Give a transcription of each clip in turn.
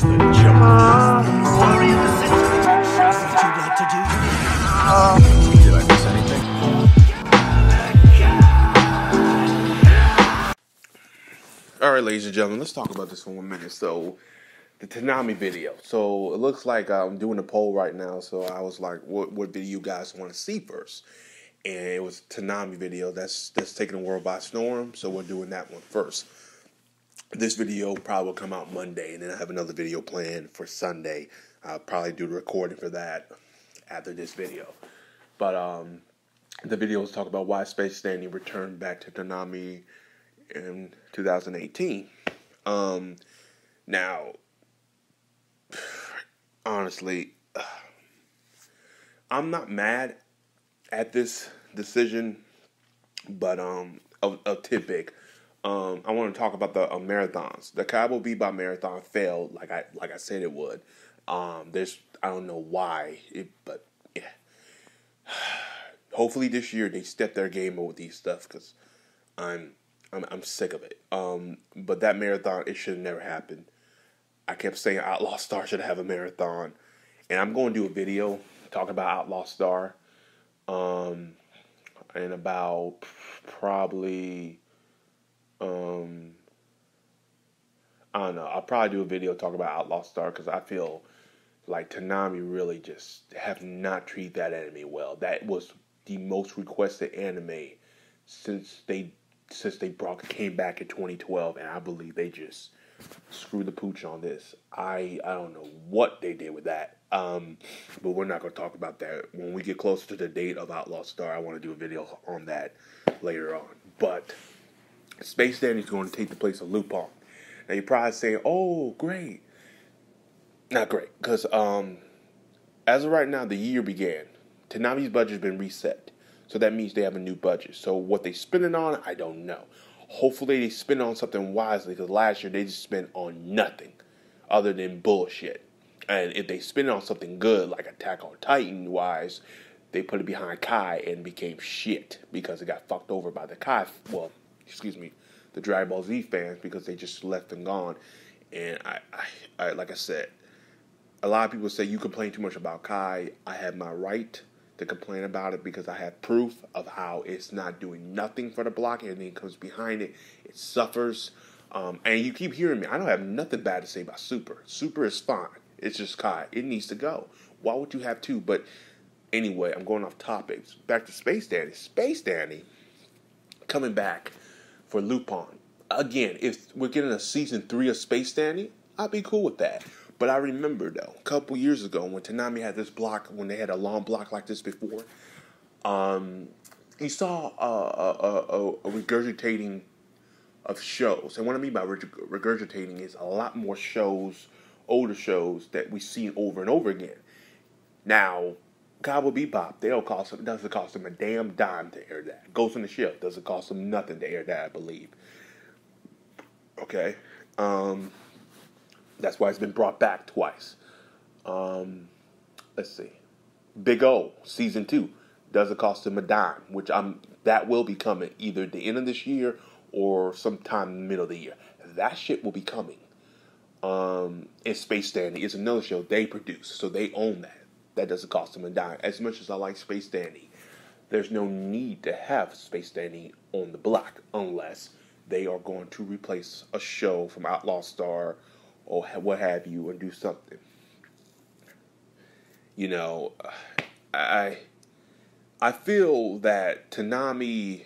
Did I miss anything? Alright, ladies and gentlemen, let's talk about this for 1 minute. So, the Tanami video. So, it looks like I'm doing a poll right now. So, I was like, what video you guys want to see first? And it was Tanami video. That's taking the world by storm. So, we're doing that one first. This video probably will come out Monday. And then I have another video planned for Sunday. I'll probably do the recording for that after this video. But, the video was talking about why Space Dandy returned back to Tanami in 2018. Now, honestly, I'm not mad at this decision, but of Tidbig. I want to talk about the marathons. The Cowboy Bebop marathon failed, like I said it would. I don't know why, but yeah. Hopefully this year they step their game up with these stuff, because I'm sick of it. But that marathon, it should have never happened. I kept saying Outlaw Star should have a marathon, and I'm going to do a video talking about Outlaw Star. In about probably I don't know. I'll probably do a video talking about Outlaw Star, because I feel like Toonami really just have not treated that anime well. That was the most requested anime since they came back in 2012, and I believe they just screwed the pooch on this. I don't know what they did with that, but we're not going to talk about that. When we get closer to the date of Outlaw Star, I want to do a video on that later on. But Space Dandy is going to take the place of Lupin. Now you're probably saying, "Oh, great." Not great, because as of right now, the year began. Tanami's budget has been reset, so that means they have a new budget. So what they spending on, I don't know. Hopefully they spend on something wisely, because last year they just spent on nothing other than bullshit. And if they spend on something good, like Attack on Titan wise, they put it behind Kai and became shit, because it got fucked over by the the Dragon Ball Z fans, because they just left and gone. And I like I said, a lot of people say you complain too much about Kai. I have my right to complain about it, because I have proof of how it's not doing nothing for the block, and then it comes behind it, it suffers. And you keep hearing me. I don't have nothing bad to say about Super. Super is fine. It's just Kai. It needs to go. Why would you have two? But anyway, I'm going off topics. Back to Space Dandy. Space Dandy coming back for Lupin. Again, if we're getting a season 3 of Space Dandy, I'd be cool with that. But I remember, though, a couple years ago when Tanami had this block, when they had a long block like this before, you saw a regurgitating of shows. And what I mean by regurgitating is a lot more shows, older shows, that we've seen over and over again. Now, Cowboy Bebop, doesn't cost them a damn dime to air that. Ghost in the Shell doesn't cost them nothing to air that, I believe. Okay? That's why it's been brought back twice. Let's see. Big O, Season 2, doesn't cost them a dime, which that will be coming either at the end of this year or sometime in the middle of the year. That shit will be coming. And Space Dandy is another show they produce, so they own that. That doesn't cost them a dime. As much as I like Space Dandy, there's no need to have Space Dandy on the block unless they are going to replace a show from Outlaw Star or what have you, and do something. You know, I feel that Toonami,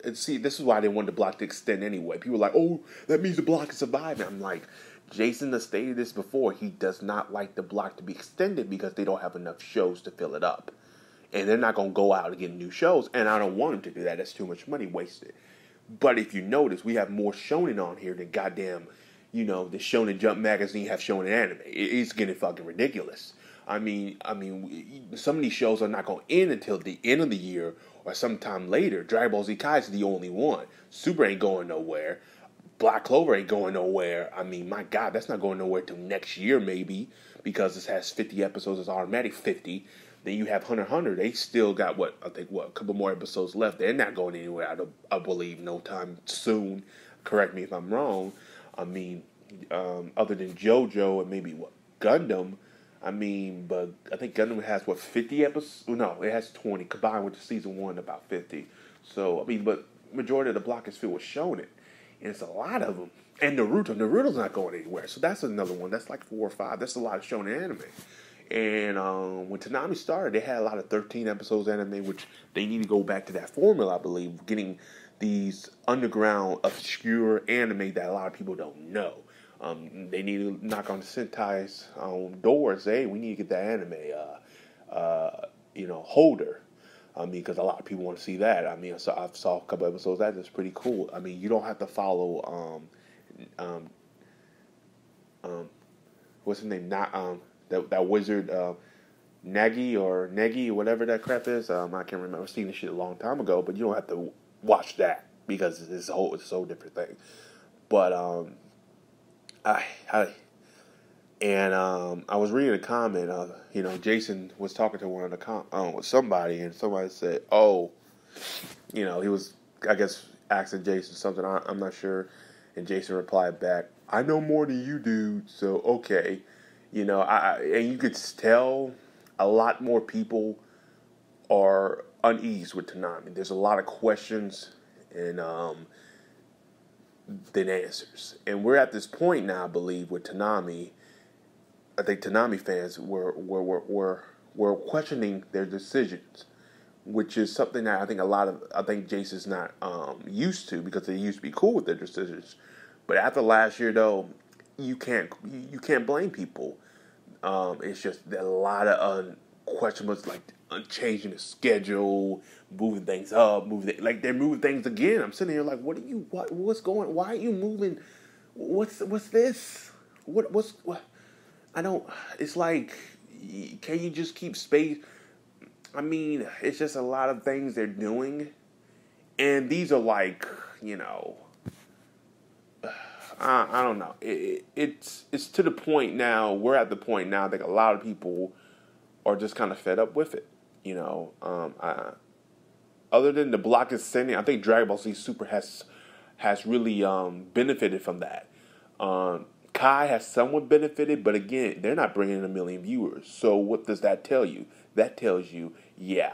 and see, this is why they wanted the block to extend anyway. People are like, "Oh, that means the block is surviving." I'm like, Jason has stated this before. He does not like the block to be extended because they don't have enough shows to fill it up. And they're not going to go out and get new shows. And I don't want them to do that. That's too much money wasted. But if you notice, we have more shonen on here than goddamn, the Shonen Jump magazine have shonen anime. It's getting fucking ridiculous. I mean, some of these shows are not going to end until the end of the year or sometime later. Dragon Ball Z Kai is the only one. Super ain't going nowhere. Black Clover ain't going nowhere. I mean, my God, that's not going nowhere till next year maybe, because this has 50 episodes. It's automatic 50. Then you have Hunter x Hunter. They still got, a couple more episodes left. They're not going anywhere, I believe, no time soon. Correct me if I'm wrong. I mean, other than JoJo and maybe what Gundam. I mean, but I think Gundam has what 50 episodes? No, it has 20 combined with the season one, about 50. So I mean, but majority of the block is filled with shonen, and it's a lot of them. And Naruto's not going anywhere. So that's another one. That's like 4 or 5. That's a lot of shonen anime. And when Toonami started, they had a lot of 13 episodes anime, which they need to go back to that formula, I believe, getting these underground, obscure anime that a lot of people don't know. They need to knock on the Sentai's doors. Hey, we need to get that anime, holder. I mean, because a lot of people want to see that. I mean, so I saw a couple episodes of that. That's pretty cool. I mean, you don't have to follow, what's his name? Not that wizard, Nagi or whatever that crap is. I can't remember. I've seen this shit a long time ago, but you don't have to watch that because it's a whole different thing. But I was reading a comment. Jason was talking to one of the with somebody, and somebody said, "Oh, he was, I guess, asking Jason something. I'm not sure." And Jason replied back, "I know more than you do, so okay." And you could tell a lot more people are uneasy with Tanami. There's a lot of questions and than answers. And we're at this point now, I believe, with Tanami. I think Tanami fans were questioning their decisions, which is something that I think Jason's not used to, because they used to be cool with their decisions. But after last year, though, you can't blame people. It's just a lot of questions, like changing the schedule, moving things up, like they're moving things again. I'm sitting here like, what's going? Why are you moving? What's this? What? I don't. It's like, can you just keep space? I mean, it's just a lot of things they're doing, and these are like, I don't know. It's to the point now. We're at the point now that a lot of people are just kind of fed up with it. Other than the block is sending, I think Dragon Ball Z Super has really benefited from that. Kai has somewhat benefited, but again, they're not bringing in 1 million viewers. So what does that tell you? That tells you, yeah,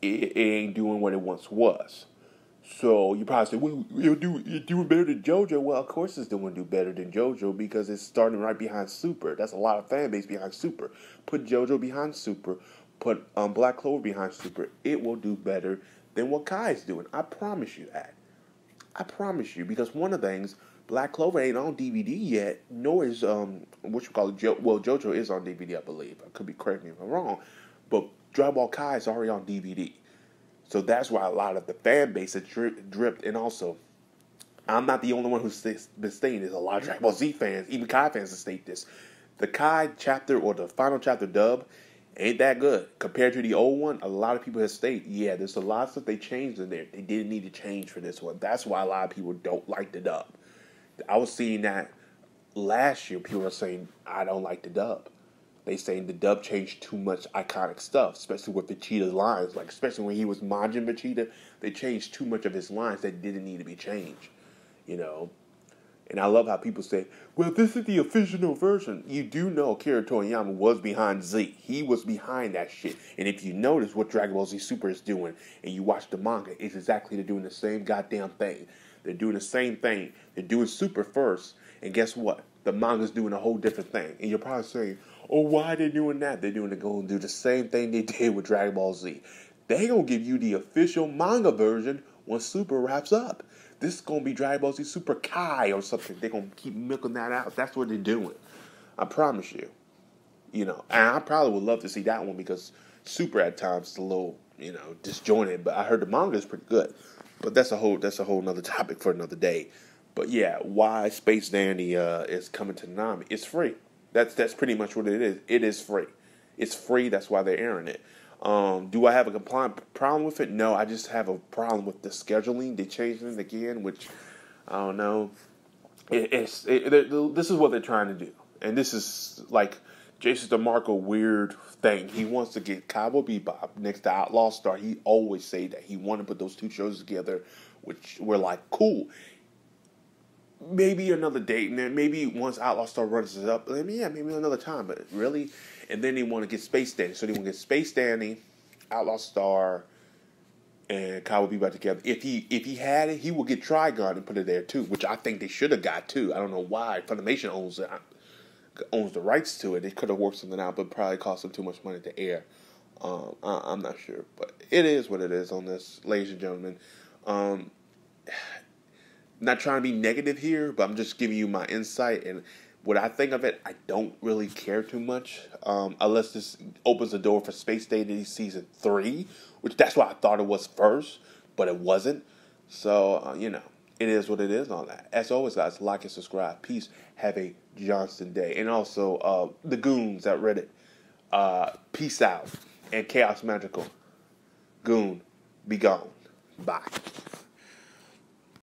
it ain't doing what it once was. So you probably say, well, you're doing better than JoJo. Well, of course it's doing better than JoJo, because it's starting right behind Super. That's a lot of fan base behind Super. Put JoJo behind Super. Put Black Clover behind Super. It will do better than what Kai's doing. I promise you that. I promise you, because one of the things, Black Clover ain't on DVD yet, nor is JoJo is on DVD, I believe. I could be correct me if I'm wrong, but Dragon Ball Kai is already on DVD. So that's why a lot of the fan base has dripped. And also, I'm not the only one who's been saying this. A lot of Dragon Ball Z fans, even Kai fans, have stated this. The Kai chapter, or the final chapter dub, ain't that good. Compared to the old one, a lot of people have stated, yeah, there's a lot of stuff they changed in there. They didn't need to change for this one. That's why a lot of people don't like the dub. I was seeing that last year. People were saying, I don't like the dub. They saying the dub changed too much iconic stuff, especially with Vegeta's lines. Like, especially when he was Majin Vegeta, they changed too much of his lines that didn't need to be changed, And I love how people say, well, this is the official version. You do know Akira Toriyama was behind Z. He was behind that shit. And if you notice what Dragon Ball Z Super is doing, and you watch the manga, it's exactly, they're doing the same goddamn thing. They're doing the same thing. They're doing Super first, and guess what? The manga's doing a whole different thing. And you're probably saying, oh, why are they doing that? They're going to do the same thing they did with Dragon Ball Z. They're going to give you the official manga version when Super wraps up. This is going to be Dragon Ball Z Super Kai or something. They're going to keep milking that out. That's what they're doing. I promise you. And I probably would love to see that one, because Super at times is a little, disjointed. But I heard the manga is pretty good. But that's a whole nother topic for another day. But yeah, why Space Dandy is coming to Toonami? It's free. That's pretty much what it is. It is free. It's free. That's why they're airing it. Do I have a problem with it? No, I just have a problem with the scheduling. They changed it again, which I don't know. This is what they're trying to do, and this is like Jason DeMarco weird thing. He wants to get Cowboy Bebop next to Outlaw Star. He always say that he wanted to put those two shows together, which we're like, cool. maybe another date, and then maybe once Outlaw Star runs it up, maybe another time. But really, and then they want to get Space Danny, so they want to get Space Danny, Outlaw Star, and Cowboy Bebop together. If he had it, he would get Trigun and put it there too, which I think they should have got too. I don't know why. Funimation owns the rights to it. They could have worked something out, but probably cost them too much money to air. I'm not sure, but it is what it is on this, ladies and gentlemen. Not trying to be negative here, but I'm just giving you my insight and what I think of it. I don't really care too much, unless this opens the door for Space Dandy Season 3, which that's what I thought it was first, but it wasn't. So, it is what it is and all that. As always, guys, like and subscribe. Peace. Have a Johnston day. And also, the goons at Reddit, peace out. And Chaos Magical, goon, be gone. Bye.